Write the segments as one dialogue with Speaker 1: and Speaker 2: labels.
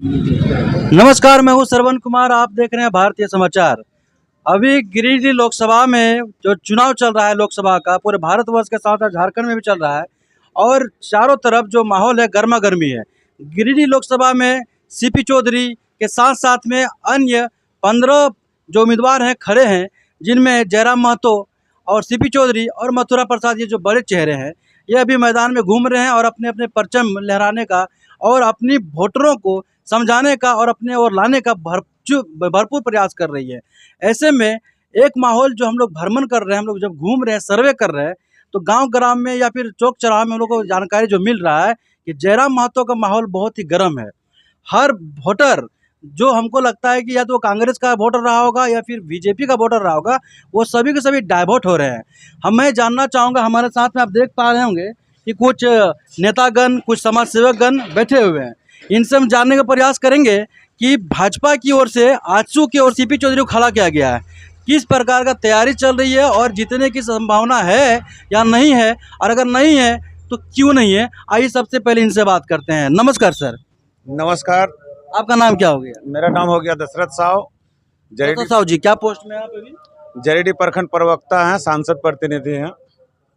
Speaker 1: नमस्कार, मैं हूं श्रवण कुमार। आप देख रहे हैं भारतीय समाचार। अभी गिरिडीह लोकसभा में जो चुनाव चल रहा है लोकसभा का, पूरे भारतवर्ष के साथ साथ झारखंड में भी चल रहा है और चारों तरफ जो माहौल है गर्मा गर्मी है। गिरिडीह लोकसभा में सीपी चौधरी के साथ साथ में अन्य 15 जो उम्मीदवार हैं खड़े हैं, जिनमें जयराम महतो और सीपी चौधरी और मथुरा प्रसाद, ये जो बड़े चेहरे हैं, ये अभी मैदान में घूम रहे हैं और अपने अपने परचम लहराने का और अपनी वोटरों को समझाने का और अपने ओर लाने का भरपूर प्रयास कर रही है। ऐसे में एक माहौल जो हम लोग भ्रमण कर रहे हैं, हम लोग जब घूम रहे हैं, सर्वे कर रहे हैं, तो गांव ग्राम में या फिर चौक चौराहे में हम लोग को जानकारी जो मिल रहा है कि जयराम महतो का माहौल बहुत ही गर्म है। हर वोटर जो हमको लगता है कि या तो कांग्रेस का वोटर रहा होगा या फिर बीजेपी का वोटर रहा होगा, वो सभी के सभी डाइवर्ट हो रहे हैं। मैं जानना चाहूँगा, हमारे साथ में आप देख पा रहे होंगे कि कुछ नेतागण, कुछ समाज सेवकगण बैठे हुए हैं। इनसे हम जानने का प्रयास करेंगे कि भाजपा की ओर से आजसू की ओर सीपी चौधरी को खड़ा किया गया है, किस प्रकार का तैयारी चल रही है और जीतने की संभावना है या नहीं है, और अगर नहीं है तो क्यों नहीं है। आइए सबसे पहले इनसे बात करते हैं। नमस्कार सर।
Speaker 2: नमस्कार,
Speaker 1: आपका नाम क्या हो गया?
Speaker 2: मेरा नाम हो गया दशरथ साव।
Speaker 1: दशरथ साहू जी, क्या पोस्ट में हैं आप अभी?
Speaker 2: जरीडी प्रखंड प्रवक्ता हैं, सांसद प्रतिनिधि हैं।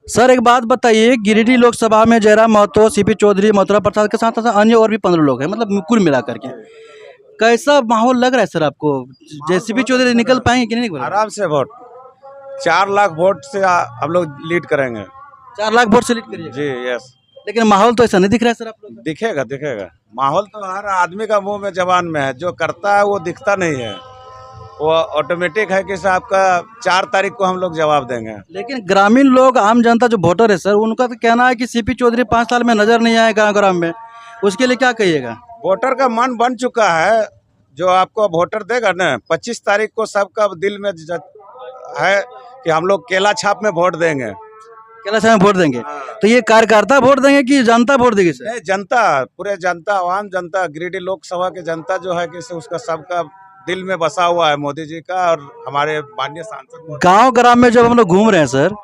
Speaker 1: सर एक बात बताइए, गिरिडीह लोकसभा में जयराम महतो, सीपी चौधरी, मथुरा प्रसाद के साथ साथ अन्य और भी 15 लोग हैं, मतलब कुल मिलाकर के कैसा माहौल लग रहा है सर आपको? सीपी चौधरी निकल पाएंगे कि नहीं?
Speaker 2: आराम से वोट 4 लाख वोट से हम लोग लीड करेंगे।
Speaker 1: 4 लाख वोट से लीड करिए
Speaker 2: जी यस।
Speaker 1: लेकिन माहौल तो ऐसा नहीं दिख रहा है सर आप लोग का।
Speaker 2: दिखेगा दिखेगा, माहौल तो हर आदमी का मुंह में जबान में है, जो करता है वो दिखता नहीं है, वो ऑटोमेटिक है कि आपका 4 तारीख को हम लोग जवाब देंगे।
Speaker 1: लेकिन ग्रामीण लोग, आम जनता जो वोटर है सर, उनका तो कहना है कि सीपी चौधरी 5 साल में नजर नहीं आए गाँव ग्राम में, उसके लिए क्या कहिएगा?
Speaker 2: वोटर का मन बन चुका है, जो आपको वोटर देगा ना 25 तारीख को सबका दिल में है कि हम लोग केला छाप में वोट देंगे।
Speaker 1: केला छाप में वोट देंगे? तो ये कार्यकर्ता वोट देंगे कि जनता वोट देगी सर?
Speaker 2: नहीं, जनता, पूरे जनता, आवाम जनता, गिरिडीह लोकसभा की जनता जो है कि उसका सबका दिल में बसा हुआ है मोदी जी का और हमारे माननीय सांसद।
Speaker 1: गांव ग्राम में जब हम लोग घूम रहे हैं सर,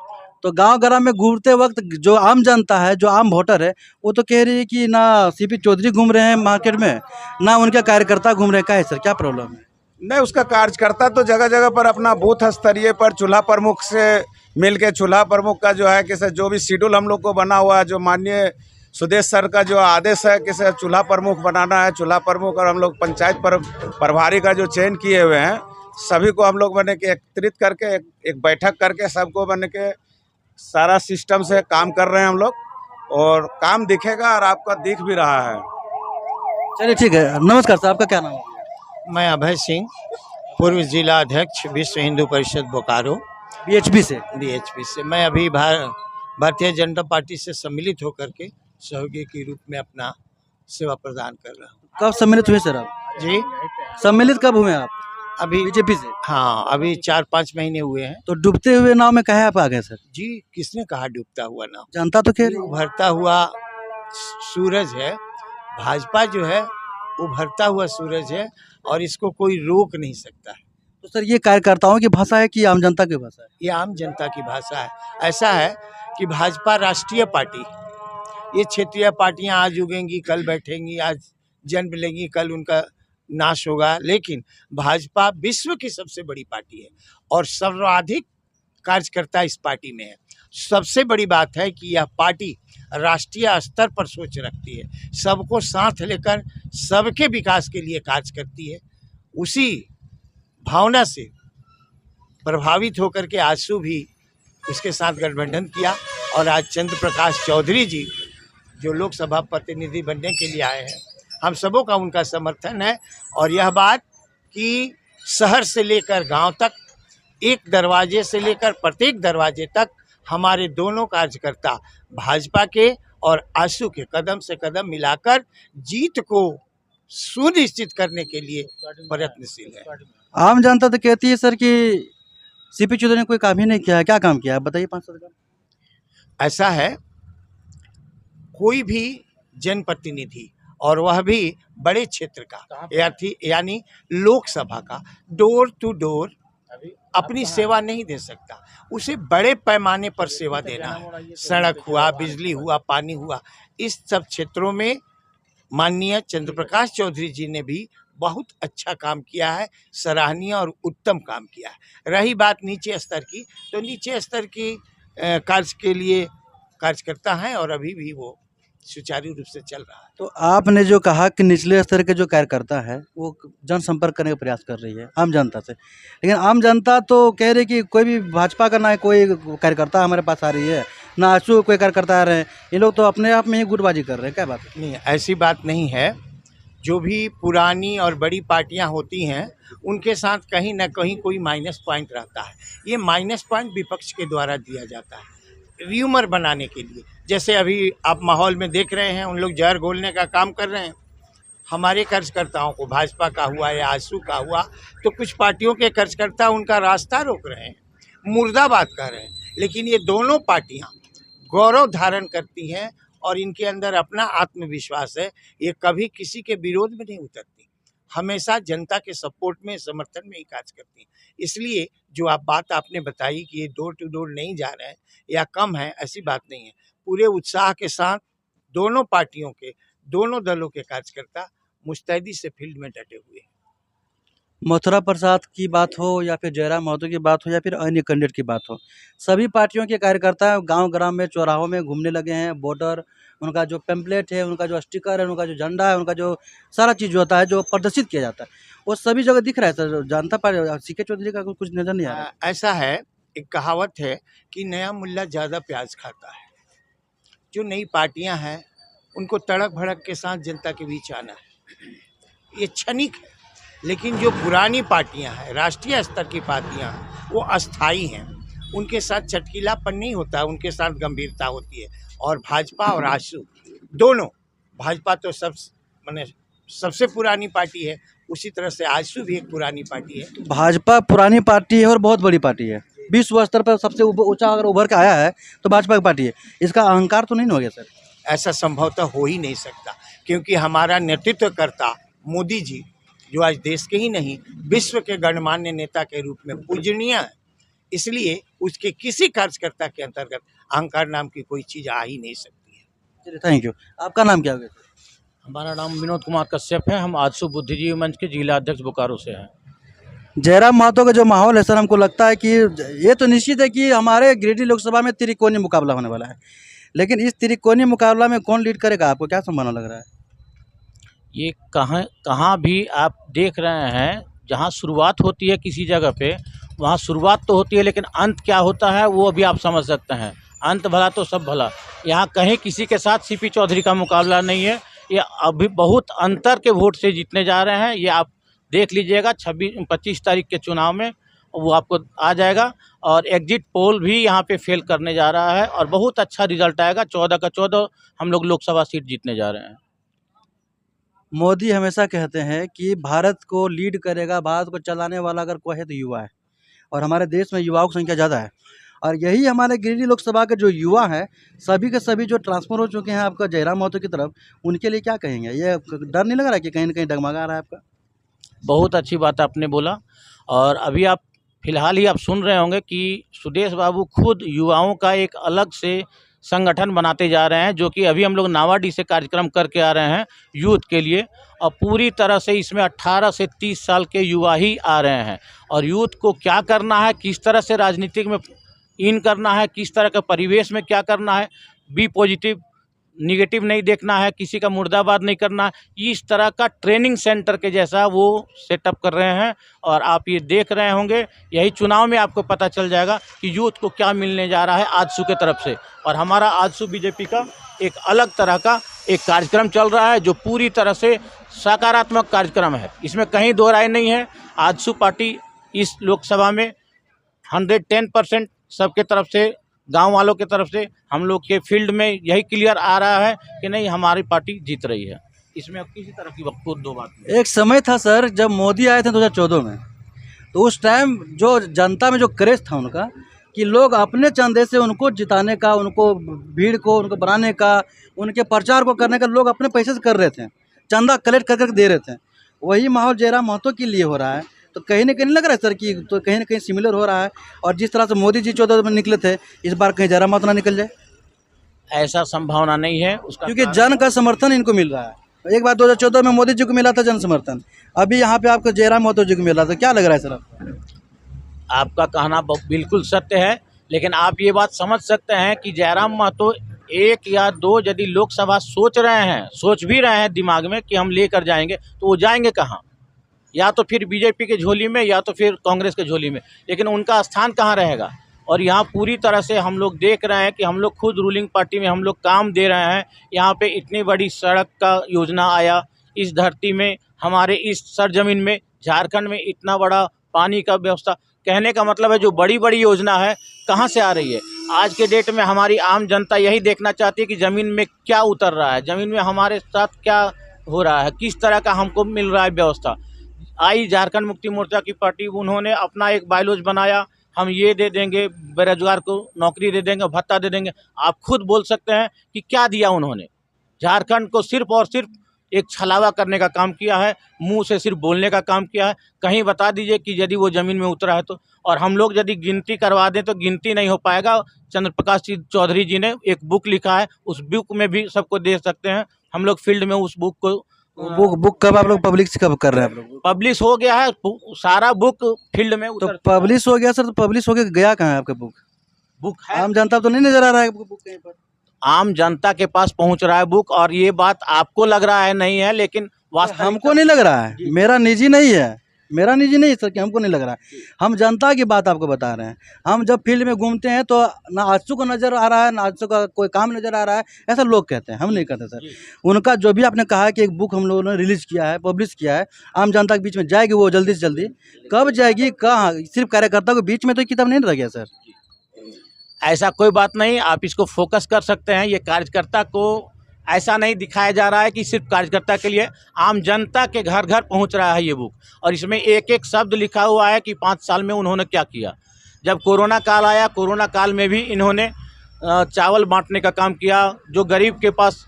Speaker 1: तो गांव ग्राम में घूमते वक्त जो आम जनता है, जो आम वोटर है, वो तो कह रही है कि ना सीपी चौधरी घूम रहे हैं मार्केट में, ना उनके कार्यकर्ता घूम रहे हैं। क्या है सर, क्या प्रॉब्लम है?
Speaker 2: नहीं, उसका कार्यकर्ता तो जगह जगह पर अपना बूथ स्तरीय पर चूल्हा प्रमुख से मिलके, चूल्हा प्रमुख का जो है कि जो भी शेड्यूल हम लोग को बना हुआ है, जो माननीय सुदेश सर का जो आदेश है कि चूल्हा प्रमुख बनाना है, चूल्हा प्रमुख, और हम लोग पंचायत प्रभारी का जो चयन किए हुए हैं, सभी को हम लोग बने के एकत्रित करके एक बैठक करके सबको बने के सारा सिस्टम से काम कर रहे हैं हम लोग, और काम दिखेगा और आपका दिख भी रहा है।
Speaker 1: चलिए ठीक है। नमस्कार सर, आपका क्या नाम है?
Speaker 3: मैं अभय सिंह, पूर्व जिला अध्यक्ष विश्व हिंदू परिषद बोकारो,
Speaker 1: बीएचपी से।
Speaker 3: बीएचपी से। मैं अभी भारतीय जनता पार्टी से सम्मिलित होकर के सहयोगी के रूप में अपना सेवा प्रदान कर रहा हूँ।
Speaker 1: कब सम्मिलित हुए सर आप?
Speaker 3: जी,
Speaker 1: सम्मिलित कब हुए आप
Speaker 3: अभी
Speaker 1: बीजेपी से?
Speaker 3: हाँ, अभी 4-5 महीने हुए हैं।
Speaker 1: तो डूबते हुए नाव में कहे आप आ गए सर?
Speaker 3: जी, किसने कहा डूबता हुआ नाव?
Speaker 1: जनता तो कह रही है।
Speaker 3: उभरता हुआ सूरज है, भाजपा जो है उभरता हुआ सूरज है और इसको कोई रोक नहीं सकता है।
Speaker 1: तो सर ये कार्यकर्ताओं की भाषा है कि आम जनता की भाषा है?
Speaker 3: ये आम जनता की भाषा है। ऐसा है कि भाजपा राष्ट्रीय पार्टी, ये क्षेत्रीय पार्टियां आज उगेंगी, कल बैठेंगी, आज जन्म लेंगी, कल उनका नाश होगा, लेकिन भाजपा विश्व की सबसे बड़ी पार्टी है और सर्वाधिक कार्यकर्ता इस पार्टी में है। सबसे बड़ी बात है कि यह पार्टी राष्ट्रीय स्तर पर सोच रखती है, सबको साथ लेकर सबके विकास के लिए कार्य करती है। उसी भावना से प्रभावित होकर के आजसू भी उसके साथ गठबंधन किया और आज चंद्र प्रकाश चौधरी जी जो लोकसभा प्रतिनिधि बनने के लिए आए हैं, हम सबों का उनका समर्थन है। और यह बात कि शहर से लेकर गांव तक, एक दरवाजे से लेकर प्रत्येक दरवाजे तक हमारे दोनों कार्यकर्ता भाजपा के और आजसू के कदम से कदम मिलाकर जीत को सुनिश्चित करने के लिए प्रयत्नशील है।
Speaker 1: आम जनता तो कहती है सर कि सीपी चौधरी ने कोई काम ही नहीं किया है। क्या काम किया है बताइए? 5 साल का।
Speaker 3: ऐसा है, कोई भी जनप्रतिनिधि और वह भी बड़े क्षेत्र का यानी लोकसभा का डोर टू डोर अपनी सेवा नहीं दे सकता। उसे बड़े पैमाने पर सेवा देना है। सड़क हुआ, बिजली हुआ, पानी हुआ, इस सब क्षेत्रों में माननीय चंद्र प्रकाश चौधरी जी ने भी बहुत अच्छा काम किया है, सराहनीय और उत्तम काम किया है। रही बात नीचे स्तर की, तो नीचे स्तर की कार्य के लिए कार्यकर्ता हैं और अभी भी वो सुचारू रूप से चल रहा है।
Speaker 1: तो आपने जो कहा कि निचले स्तर के जो कार्यकर्ता है वो जनसंपर्क करने का प्रयास कर रही है आम जनता से, लेकिन आम जनता तो कह रही कि कोई भी भाजपा का ना कोई कार्यकर्ता हमारे पास आ रही है, ना आजसू कोई कार्यकर्ता आ रहे हैं। ये लोग तो अपने आप में ही गुटबाजी कर रहे हैं, क्या बात है?
Speaker 3: नहीं, ऐसी बात नहीं है। जो भी पुरानी और बड़ी पार्टियां होती हैं उनके साथ कहीं ना कहीं कोई माइनस पॉइंट रहता है। ये माइनस पॉइंट विपक्ष के द्वारा दिया जाता है र्यूमर बनाने के लिए। जैसे अभी आप माहौल में देख रहे हैं, उन लोग जहर घोलने का काम कर रहे हैं हमारे कार्यकर्ताओं को, भाजपा का हुआ या आजसू का हुआ, तो कुछ पार्टियों के कार्यकर्ता उनका रास्ता रोक रहे हैं, मुर्दाबाद कर रहे हैं। लेकिन ये दोनों पार्टियां गौरव धारण करती हैं और इनके अंदर अपना आत्मविश्वास है। ये कभी किसी के विरोध में नहीं उतरती, हमेशा जनता के सपोर्ट में, समर्थन में ही कार्य करती हैं। इसलिए जो आप बात आपने बताई कि ये डोर टू डोर नहीं जा रहे हैं या कम है, ऐसी बात नहीं है। पूरे उत्साह के साथ दोनों पार्टियों के, दोनों दलों के कार्यकर्ता मुस्तैदी से फील्ड में डटे हुए हैं।
Speaker 1: मथुरा प्रसाद की बात हो या फिर जयराम महतो की बात हो या फिर अन्य कैंडिडेट की बात हो, सभी पार्टियों के कार्यकर्ता गांव ग्राम में, चौराहों में घूमने लगे हैं। बॉर्डर, उनका जो पेम्पलेट है, उनका जो स्टिकर है, उनका जो झंडा है, उनका जो सारा चीज़ होता है जो प्रदर्शित किया जाता है, वो सभी जगह दिख रहा है सर। जनता पार्टी सीके चौधरी का कुछ नजर नहीं आ रहा है।
Speaker 3: ऐसा है, एक कहावत है कि नया मुल्ला ज़्यादा प्याज खाता है। जो नई पार्टियां हैं उनको तड़क भड़क के साथ जनता के बीच आना है, ये क्षणिक है। लेकिन जो पुरानी पार्टियां हैं, राष्ट्रीय स्तर की पार्टियां हैं, वो अस्थाई हैं। उनके साथ चटकीलापन नहीं होता है, उनके साथ गंभीरता होती है। और भाजपा और आजसू दोनों, भाजपा तो सबसे पुरानी पार्टी है, उसी तरह से आजसू भी एक पुरानी पार्टी है।
Speaker 1: भाजपा पुरानी पार्टी है और बहुत बड़ी पार्टी है, विश्व स्तर पर सबसे ऊंचा अगर उभर के आया है तो भाजपा की पार्टी है। इसका अहंकार तो नहीं हो गया सर?
Speaker 3: ऐसा संभवतः हो ही नहीं सकता, क्योंकि हमारा नेतृत्वकर्ता मोदी जी, जो आज देश के ही नहीं विश्व के गणमान्य नेता के रूप में पूजनीय है, इसलिए उसके किसी कार्यकर्ता के अंतर्गत अहंकार नाम की कोई चीज़ आ ही नहीं सकती है।
Speaker 1: चलिए, थैंक यू। आपका नाम क्या होगा?
Speaker 4: हमारा नाम विनोद कुमार कश्यप है। हम आजसू बुद्धिजीवी मंच के जिला अध्यक्ष बोकारो से हैं।
Speaker 1: जयराम महतो का जो माहौल है सर, हमको लगता है कि ये तो निश्चित है कि हमारे गिरिडीह लोकसभा में त्रिकोणीय मुकाबला होने वाला है, लेकिन इस त्रिकोणीय मुकाबला में कौन लीड करेगा, आपको क्या संभावना लग रहा है?
Speaker 4: ये कहाँ भी आप देख रहे हैं, जहाँ शुरुआत होती है किसी जगह पे, वहाँ शुरुआत तो होती है, लेकिन अंत क्या होता है वो अभी आप समझ सकते हैं। अंत भला तो सब भला। यहाँ कहीं किसी के साथ सीपी चौधरी का मुकाबला नहीं है। ये अभी बहुत अंतर के वोट से जीतने जा रहे हैं। ये आप देख लीजिएगा 25 तारीख के चुनाव में वो आपको आ जाएगा। और एग्जिट पोल भी यहाँ पे फेल करने जा रहा है और बहुत अच्छा रिजल्ट आएगा। 14 का 14 हम लोग लोकसभा सीट जीतने जा रहे हैं।
Speaker 1: मोदी हमेशा कहते हैं कि भारत को लीड करेगा, भारत को चलाने वाला अगर कोई है तो युवा है, और हमारे देश में युवाओं की संख्या ज़्यादा है। और यही हमारे गिरिडीह लोकसभा के जो युवा हैं, सभी के सभी जो ट्रांसफर हो चुके हैं आपका जयराम महतो की तरफ, उनके लिए क्या कहेंगे? ये डर नहीं लग रहा कि कहीं ना कहीं डगमगा रहा है आपका?
Speaker 4: बहुत अच्छी बात आपने बोला। और अभी आप फिलहाल ही आप सुन रहे होंगे कि सुदेश बाबू खुद युवाओं का एक अलग से संगठन बनाते जा रहे हैं, जो कि अभी हम लोग नावाडी से कार्यक्रम करके आ रहे हैं यूथ के लिए। और पूरी तरह से इसमें 18 से 30 साल के युवा ही आ रहे हैं। और यूथ को क्या करना है, किस तरह से राजनीतिक में इन करना है, किस तरह के परिवेश में क्या करना है, बी पॉजिटिव, निगेटिव नहीं देखना है, किसी का मुर्दाबाद नहीं करना है, इस तरह का ट्रेनिंग सेंटर के जैसा वो सेटअप कर रहे हैं। और आप ये देख रहे होंगे, यही चुनाव में आपको पता चल जाएगा कि यूथ को क्या मिलने जा रहा है आजसू के तरफ से। और हमारा आजसू बीजेपी का एक अलग तरह का एक कार्यक्रम चल रहा है, जो पूरी तरह से सकारात्मक कार्यक्रम है, इसमें कहीं दो राय नहीं है। आजसू पार्टी इस लोकसभा में 110% सबके तरफ से, गांव वालों के तरफ से, हम लोग के फील्ड में यही क्लियर आ रहा है कि नहीं, हमारी पार्टी जीत रही है। इसमें अब किसी तरह की दो बात नहीं।
Speaker 1: एक समय था सर जब मोदी आए थे 2014 में, तो उस टाइम जो जनता में जो क्रेज था उनका, कि लोग अपने चंदे से उनको जिताने का, उनको भीड़ को उनको बनाने का, उनके प्रचार को करने का लोग अपने पैसे से कर रहे थे, चंदा कलेक्ट कर दे रहे थे। वही माहौल जयराम महतो के लिए हो रहा है। तो कहीं ना कहीं लग रहा है सर कि तो कहीं ना कहीं सिमिलर हो रहा है। और जिस तरह से मोदी जी 14 में निकले थे, इस बार कहीं जयराम महतो ना निकल जाए?
Speaker 4: ऐसा संभावना नहीं है उसका,
Speaker 1: क्योंकि जन का समर्थन इनको मिल रहा है। एक बार 2014 में मोदी जी को मिला था जन समर्थन, अभी यहाँ पे आपको जयराम महतो जी को मिला था, क्या लग रहा है सर आपको?
Speaker 4: आपका कहना बिल्कुल सत्य है, लेकिन आप ये बात समझ सकते हैं कि जयराम महतो 1 या 2 यदि लोकसभा सोच भी रहे हैं दिमाग में कि हम लेकर जाएंगे, तो वो जाएंगे कहाँ? या तो फिर बीजेपी के झोली में या तो फिर कांग्रेस के झोली में, लेकिन उनका स्थान कहाँ रहेगा? और यहाँ पूरी तरह से हम लोग देख रहे हैं कि हम लोग खुद रूलिंग पार्टी में हम लोग काम दे रहे हैं। यहाँ पे इतनी बड़ी सड़क का योजना आया, इस धरती में हमारे इस सरजमीन में झारखंड में इतना बड़ा पानी का व्यवस्था, कहने का मतलब है जो बड़ी बड़ी योजना है कहाँ से आ रही है? आज के डेट में हमारी आम जनता यही देखना चाहती है कि ज़मीन में क्या उतर रहा है, ज़मीन में हमारे साथ क्या हो रहा है, किस तरह का हमको मिल रहा है व्यवस्था। आई झारखंड मुक्ति मोर्चा की पार्टी, उन्होंने अपना एक बायलॉज बनाया, हम ये दे देंगे, बेरोजगार को नौकरी दे देंगे, भत्ता दे देंगे। आप खुद बोल सकते हैं कि क्या दिया उन्होंने? झारखंड को सिर्फ और सिर्फ एक छलावा करने का काम किया है, मुंह से सिर्फ बोलने का काम किया है। कहीं बता दीजिए कि यदि वो ज़मीन में उतरा है तो। और हम लोग यदि गिनती करवा दें तो गिनती नहीं हो पाएगा। चंद्र प्रकाश चौधरी जी ने एक बुक लिखा है, उस बुक में भी सबको दे सकते हैं। हम लोग फील्ड में उस बुक को
Speaker 1: बुक कब आप लोग पब्लिश कब कर रहे हैं आप लोग?
Speaker 4: पब्लिश हो गया है, सारा बुक फील्ड में
Speaker 1: तो
Speaker 4: उतर
Speaker 1: पब्लिश हो गया सर, तो पब्लिश होके गया कहाँ है आपका बुक?
Speaker 4: बुक है,
Speaker 1: आम जनता तो नहीं नजर आ रहा है आपको बुक कहीं पर?
Speaker 4: आम जनता के पास पहुंच रहा है बुक। और ये बात आपको लग रहा है नहीं है, लेकिन वास्तव
Speaker 1: हमको नहीं लग रहा है, मेरा निजी नहीं है, मेरा निजी नहीं सर, कि हमको नहीं लग रहा है। हम जनता की बात आपको बता रहे हैं। हम जब फील्ड में घूमते हैं तो ना आजसू को नज़र आ रहा है, ना आजसू का कोई काम नज़र आ रहा है, ऐसा लोग कहते हैं, हम नहीं कहते सर। उनका जो भी आपने कहा कि एक बुक हम लोगों ने रिलीज किया है, पब्लिश किया है, आम जनता के बीच में जाएगी वो जल्दी से जल्दी। कब जाएगी, कहाँ? सिर्फ कार्यकर्ता के बीच में तो किताब नहीं रह गया सर।
Speaker 4: ऐसा कोई बात नहीं, आप इसको फोकस कर सकते हैं। ये कार्यकर्ता को ऐसा नहीं दिखाया जा रहा है कि सिर्फ कार्यकर्ता के लिए, आम जनता के घर घर पहुंच रहा है ये बुक। और इसमें एक एक शब्द लिखा हुआ है कि 5 साल में उन्होंने क्या किया। जब कोरोना काल आया, कोरोना काल में भी इन्होंने चावल बांटने का काम किया, जो गरीब के पास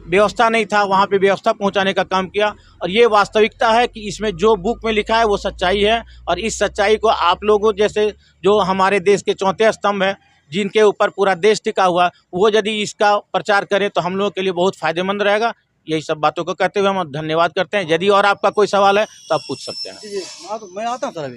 Speaker 4: व्यवस्था नहीं था वहाँ पे व्यवस्था पहुँचाने का काम किया। और ये वास्तविकता है कि इसमें जो बुक में लिखा है वो सच्चाई है। और इस सच्चाई को आप लोगों जैसे जो हमारे देश के चौथे स्तंभ हैं, जिनके ऊपर पूरा देश टिका हुआ, वो यदि इसका प्रचार करें तो हम लोगों के लिए बहुत फ़ायदेमंद रहेगा। यही सब बातों को कहते हुए हम धन्यवाद करते हैं। यदि और आपका कोई सवाल है तो आप पूछ सकते हैं।
Speaker 1: मैं आता हूँ सर अभी।